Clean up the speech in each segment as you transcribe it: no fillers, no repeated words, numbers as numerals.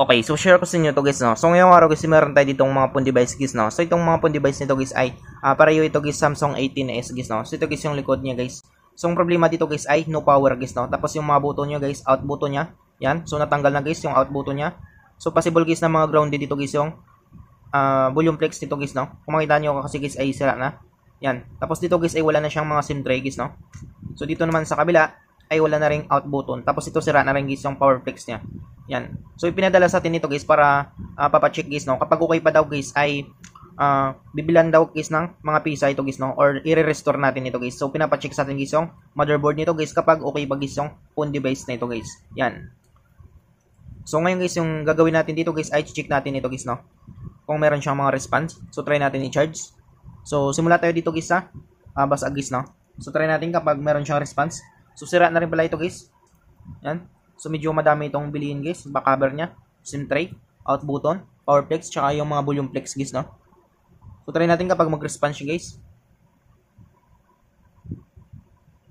Okay, so share ko sa inyo to guys, no. So ngayong araw guys, meron tayo ditong mga phone device guys, no. So itong mga phone device nito guys ay pareho ito guys Samsung 18s guys, no. So ito guys yung likod niya guys. So ang problema dito guys ay no power guys, no. Tapos yung mga button niya guys, out button niya. Yan. So natanggal na guys yung out button niya. So possible guys na mga grounded dito guys yung volume flex nito guys, no. Kung makita niyo kasi guys ay sira na. Yan. Tapos dito guys ay wala na siyang mga SIM tray guys, no. So dito naman sa kabila ay wala na ring out button. Tapos ito sira na rin guys yung power flex niya. Yan. So ipinadala sa atin ito guys para papacheck guys, no. Kapag okay pa daw guys ay bibilan daw guys ng mga pisa ito guys, no, or i-restore natin ito guys. So pinapacheck sa atin guys yung motherboard nito guys kapag okay pa guys yung phone device na ito guys. Yan. So ngayon guys yung gagawin natin dito guys ay check natin ito guys, no. Kung meron siyang mga response. So try natin i-charge. So simula tayo dito guys sa basag guys, no. So try natin kapag meron siyang response. So sira na rin pala ito guys. Yan. So medyo madami itong bilihin guys. Back cover niya, SIM tray, out button, power flex, tsaka yung mga volume flex guys, no. So try natin kapag mag-response siya guys.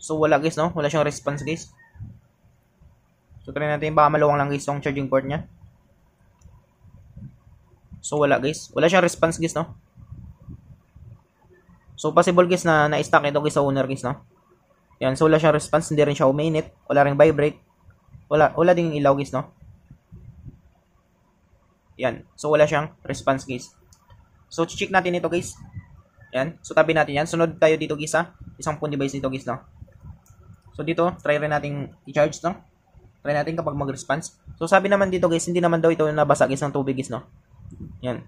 So wala guys, no. Wala siyang response guys. So try natin, baka maluwang lang guys yung charging port niya. So wala guys. Wala siyang response guys, no. So possible guys na na-stuck ito guys sa owner guys, no. Yan, so wala siyang response, hindi rin siya uminit, wala ring vibrate. Wala ding ilaw guys, no. Yan. So wala siyang response guys. So check natin ito guys. Yan. So tabi natin yan. Sunod tayo dito guys sa isang phone device dito guys, no. So dito, try rin nating i-charge, no. Try natin kapag mag-response. So sabi naman dito guys, hindi naman daw ito nabasa guys ng tubig guys, no. Yan.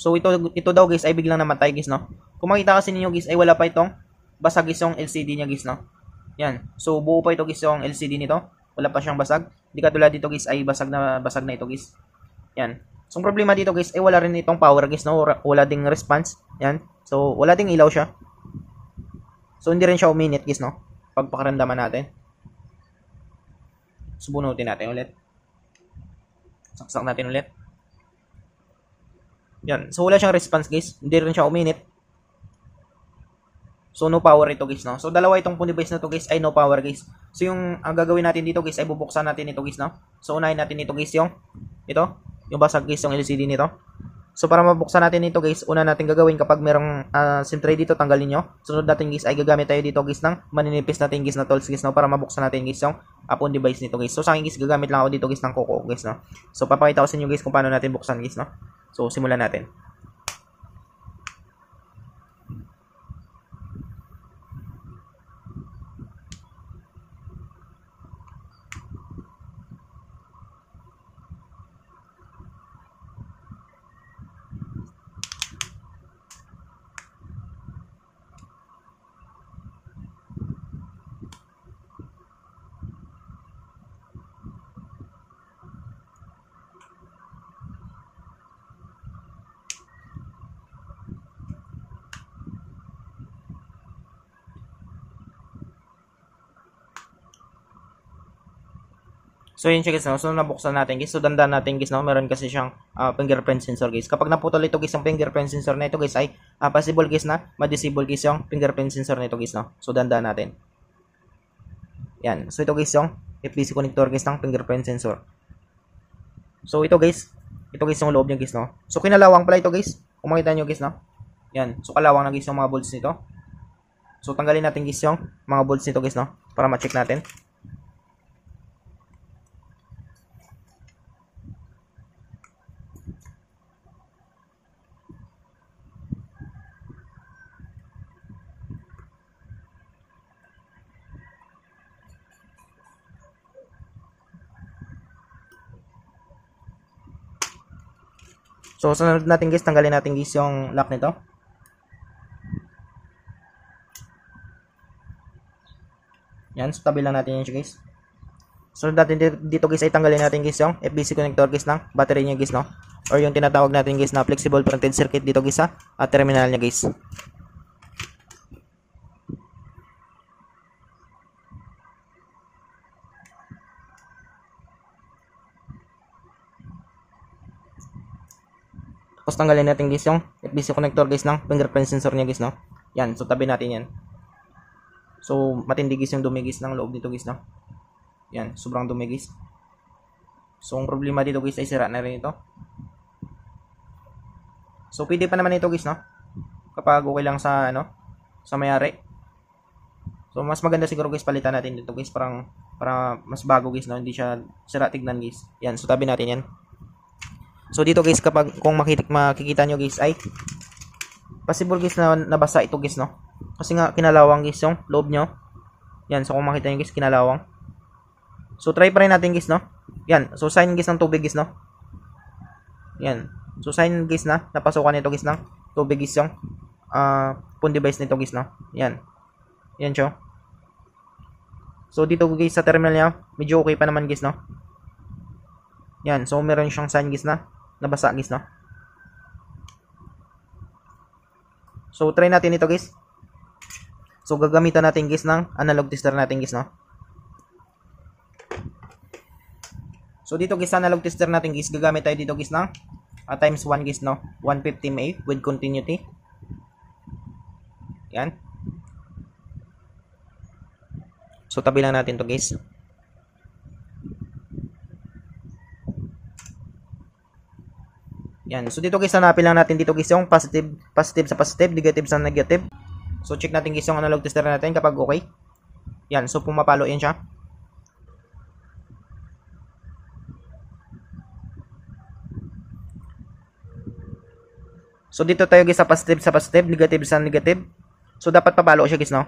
So ito daw guys ay biglang namatay guys, no. Kung makita kasi ninyo guys ay wala pa itong basag guys yung LCD niya guys, no. Yan. So buo pa ito guys yung LCD nito. Wala pa siyang basag. Hindi katulad dito guys ay basag na ito guys. Yan. So ang problema dito guys ay wala rin itong power guys, no. Wala ding response. Yan. So wala ding ilaw siya. So hindi rin siya uminit guys, no. Pagpakaramdaman natin. Subunutin natin ulit. Saksak natin ulit. Yan. So wala siyang response guys. Hindi rin siya uminit. So no power ito guys, no. So dalawa itong phone device na to guys ay no power guys. So yung ang gagawin natin dito guys ay bubuksan natin ito guys, no. So unahin natin ito guys yung basag guys yung LCD nito. So para mabuksan natin ito guys, una natin gagawin kapag merong SIM tray dito, tanggalin nyo. Sunod natin guys ay gagamit tayo dito guys ng maninipis natin guys na tools guys, no, para mabuksan natin guys yung phone device nito guys. So sa akin guys gagamit lang ako dito guys ng kuko guys, no. So papakita ko sa inyo guys kung paano natin buksan guys, no. So simulan natin. So yun siya guys, no. So nabuksan natin guys. So dandan natin guys, no. Meron kasi siyang fingerprint sensor guys. Kapag naputol ito guys yung fingerprint sensor na ito guys ay possible guys na ma-disable guys yung fingerprint sensor na ito guys, no. So dandan natin. Yan. So ito guys yung FPC connector guys ng fingerprint sensor. So ito guys yung loob niya guys, no. So kinalawang pala ito guys. Kung makita nyo guys, no. Yan. So kalawang na guys yung mga bolts nito. So tanggalin natin guys yung mga bolts nito guys, no, para ma-check natin. So sunod natin guys, tanggalin natin guys yung lock nito. Yan, so tabi lang natin yan guys. So natin dito guys ay tanggalin natin guys yung FBC connector guys ng battery niya guys, no. Or yung tinatawag natin guys na flexible printed circuit dito guys sa terminal niya guys. Tapos tanggalin natin guys yung FBC connector guys ng fingerprint sensor niya guys, no. Yan, so tabi natin yan. So matindi guys yung dumi guys ng loob nito guys, no. Yan, sobrang dumi guys. So, ang problema dito guys ay sira na rin ito. So, pwede pa naman ito guys, no? Kapag okay lang sa, ano, sa mayari. So, mas maganda siguro guys, palitan natin dito guys, para mas bago guys, no? Hindi siya sira tignan guys. Yan, so tabi natin yan. So, dito guys, kapag, kung makikita nyo guys, ay possible guys na nabasa ito guys, no? Kasi nga, kinalawang guys yung loob nyo. Yan, so kung makita nyo guys, kinalawang. So, try pa rin natin guys, no? Yan, so sign guys ng tubig guys, no? Yan, so sign guys na napasukan nito guys ng tubig guys yung phone device nito guys, no? Yan, yan siya. So, dito guys sa terminal niya, medyo okay pa naman guys, no? Yan, so meron siyang sign guys na nabasa guys, no? So, try natin ito guys. So, gagamitan natin guys ng analog tester natin guys, no? So, dito guys, sa analog tester natin guys, gagamit tayo dito guys ng times 1 guys, no? 150 mA with continuity. Yan. So, tabi lang natin to guys. Yan. So, dito guys, hanapin lang natin dito guys yung positive sa positive, negative sa negative. So, check natin guys yung analog tester natin kapag okay. Yan. So, pumapalo yan siya. So, dito tayo guys sa positive, negative sa negative. So, dapat papalo siya guys, no?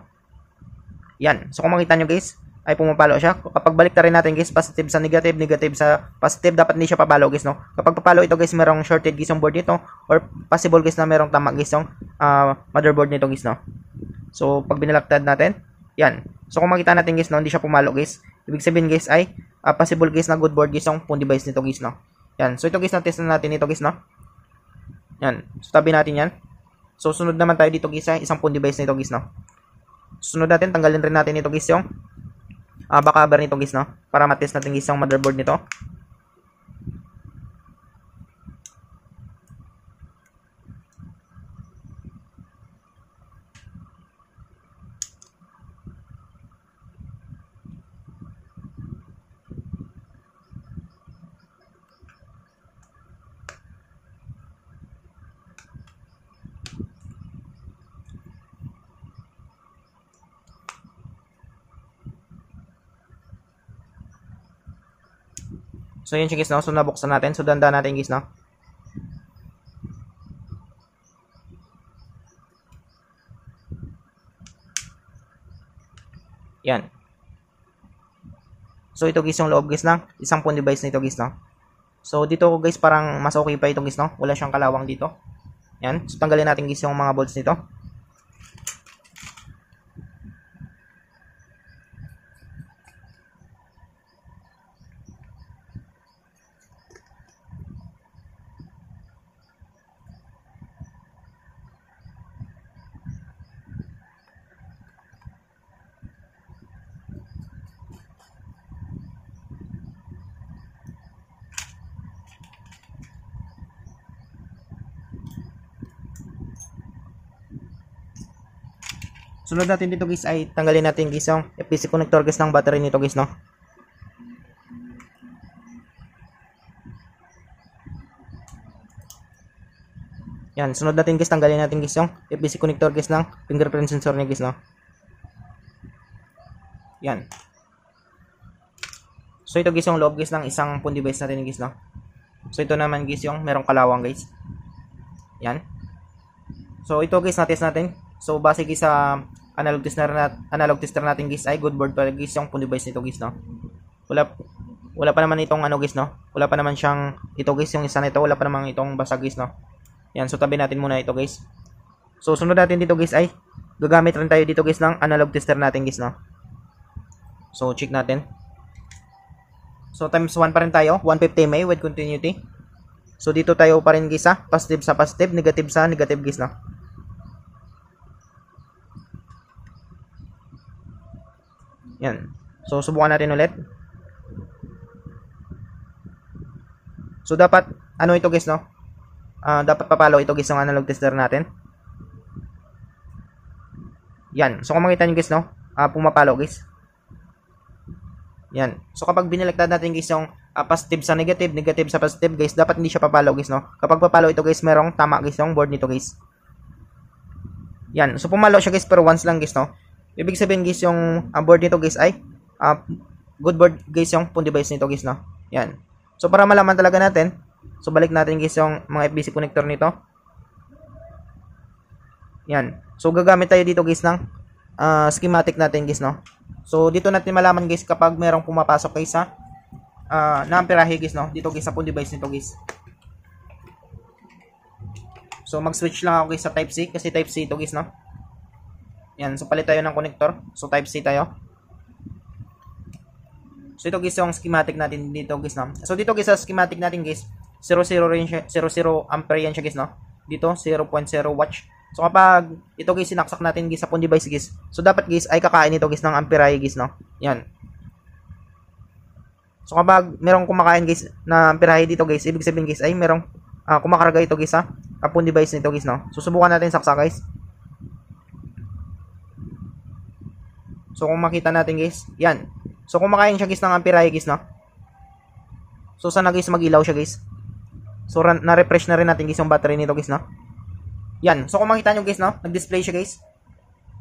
Yan. So, kung makita nyo guys, ay pumapalo siya. Kapag balik na rin natin guys, positive sa negative, negative sa positive, dapat hindi siya papalo guys, no? Kapag papalo ito guys, merong shorted guys yung board nito, or possible guys na merong tama guys yung motherboard nito guys, no? So, pag binalaktad natin, yan. So, kung makita natin guys, no, hindi siya pumalo guys. Ibig sabihin guys ay possible guys na good board guys yung phone device nito guys, no? Yan. So, ito guys, na-test na natin ito guys, no? Yan. So, tabi natin yan. So, sunod naman tayo dito guys ay isang phone device nito guys, no? Sunod natin, tanggalin rin natin ito guys yung back cover nito guys, no? Para matest natin guys yung motherboard nito. So, yun siya guys, no? So, nabuksan natin. So, dandan natin guys, no? Yan. So, ito guys yung loob guys ng isang phone device nito guys, no? So, dito guys parang mas okay pa ito guys, no? Wala siyang kalawang dito. Yan. So, tanggalin natin guys yung mga bolts nito. Sunod natin dito guys ay tanggalin natin guys yung FPC connector guys ng battery nito guys, no? Yan, sunod natin guys, tanggalin natin guys yung FPC connector guys ng fingerprint sensor niya guys, no? Yan. So ito guys yung loob guys ng isang phone device natin guys, no? So ito naman guys yung merong kalawang guys. Yan. So ito guys, na-test natin. So base guys sa analog tester natin guys ay good board pa guys yung phone device nito guys, no? Wala pa naman itong ano guys, no? Wala pa naman siyang ito guys, yung isa nito wala pa naman itong basag guys, no? Yan, so tabi natin muna ito guys. So sunod natin dito guys ay gagamit rin tayo dito guys ng analog tester natin guys, no? So check natin. So times 1 pa rin tayo, 150 mA with continuity. So dito tayo pa rin guys sa positive, negative sa negative guys, no? Yan. So subukan natin ulit. So dapat ano ito guys, no? Dapat papalo ito guys ng analog tester natin. Yan. So kung makita niyo guys, no? Pumapalo guys. Yan. So kapag binaliktad natin guys yung positive sa negative, negative sa positive guys, dapat hindi siya papalo guys, no? Kapag papalo ito guys, merong tama guys yung board nito guys. Yan. So pumalo siya guys pero once lang guys, no? Ibig sabihin guys yung board nito guys ay good board guys yung phone device nito guys, no? Yan. So para malaman talaga natin, so balik natin guys yung mga FBC connector nito. Yan. So gagamit tayo dito guys ng schematic natin guys, no? So dito natin malaman guys kapag merong pumapasok guys sa na amperahe guys, no? Dito guys sa phone device nito guys. So mag-switch lang ako guys sa type C kasi type C ito guys, no? Yan, so palit tayo ng connector. So type C tayo. So ito guys yung schematic natin dito guys, no? So dito guys sa schematic natin guys, 00 rin siya, 00 ampere yan siya guys, no? Dito 0.0 watts. So kapag ito guys sinaksak natin guys sa phone device guys, so dapat guys ay kakain ito guys ng amperahe guys, no? Yan. So kapag merong kumakain guys na amperahe dito guys, ibig sabihin guys ay merong kumakarga ito guys sa phone device nito guys, no? So subukan natin saksak guys. So kung makita natin guys, yan. So kumakain siya guys ng amperahe guys, no? So sana guys mag-ilaw siya guys. So na-refresh na rin natin guys yung battery nito guys, no? Yan. So kung makita nyo guys, no? Nag-display siya guys.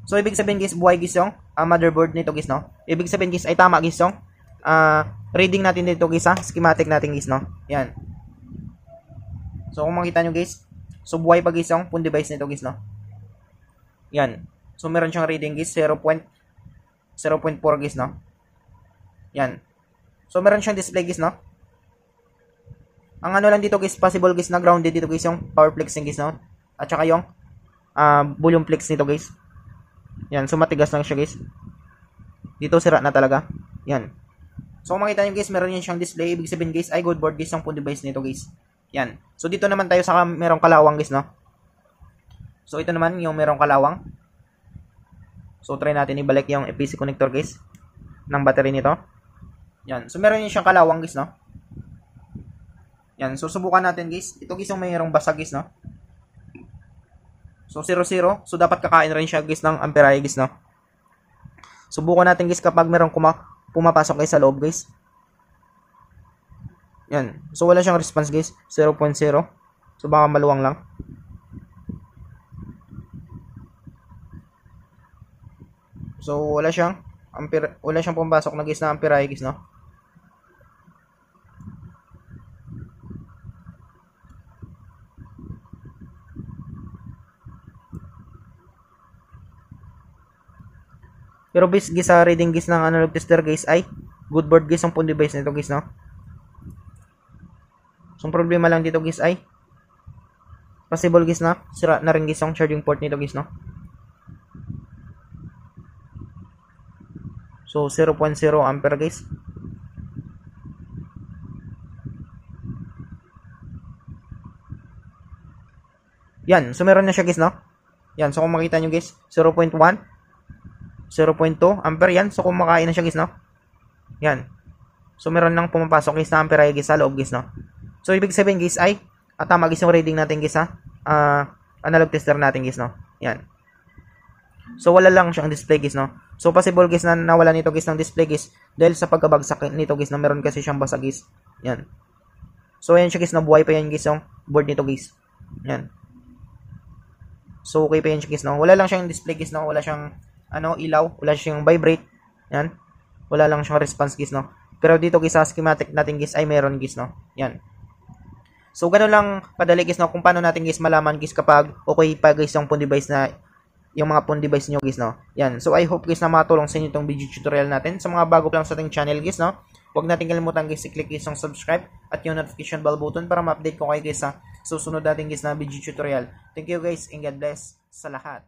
So ibig sabihin guys, buhay guys yung motherboard nito guys, no? Ibig sabihin guys ay tama guys yung reading natin dito guys sa schematic natin guys, no? Yan. So kung makita nyo guys, so buhay pa guys yung phone device nito guys, no? Yan. So meron siyang reading guys 0.4 guys, no? Yan. So meron siyang display guys, no? Ang ano lang dito guys, possible guys na grounded dito guys yung power flexing guys, no? At saka yung volume flex nito guys. Yan, so matigas lang siya guys. Dito sira na talaga. Yan. So kung makita nyo guys, meron yan siyang display. Ibig sabihin guys, ay good board guys yung phone device nito guys. Yan. So dito naman tayo sa merong kalawang guys, no? So ito naman yung merong kalawang. So try natin ibalik yung FPC connector guys ng battery nito. Yan. So meron yan siyang kalawang guys, no? Yan. So subukan natin guys. Ito guys yung mayroong basag guys, no? So 00. So dapat kakain rin siya guys ng amperahe guys, no? Subukan natin guys kapag merong pumapasok guys sa loob guys. Yan. So wala siyang response guys. 0.0. So baka maluwang lang. So wala siyang pumapasok na guys na amperahe guys, no? Pero guys sa reading guys ng analog tester guys ay good board guys ang phone device nito guys, no? So problema lang dito guys ay possible guys na sira na rin guys ang charging port nito guys, no? So 0.0 ampere guys. Yan, so meron na siya guys, no? Yan, so kung makita nyo guys, 0.1 0.2 ampere yan. So kumakain na siya guys, no? Yan. So meron nang pumapasok guys na ampere guys sa loob guys, no? So ibig sabihin guys ay tama guys yung reading natin guys sa analog tester natin guys, no? Yan. So wala lang siyang display guys, no? So possible guys na nawala nito guys ng display guys dahil sa pagkabagsak nito guys na meron kasi siyang basag guys. Yan. So ayan siya guys, nabuhay pa yan guys yung board nito guys. Yan. So okay pa yan siya guys, no? Wala lang siyang display guys, no? Wala siyang ilaw, wala siyang vibrate. Yan. Wala lang siyang response guys, no? Pero dito guys sa schematic natin guys ay meron guys, no? Yan. So ganoon lang kadali guys, no, kung paano natin guys malaman guys kapag okay pa guys yung phone device na yung mga phone device niyo guys, no? Yan. So I hope guys na makatulong sa inyo itong video tutorial natin. Sa mga bago pa lang sa ating channel guys, no? Huwag natin kalimutan guys i-click guys yung subscribe at yung notification bell button para ma-update ko kayo guys sa susunod natin guys na video tutorial. Thank you guys and God bless sa lahat.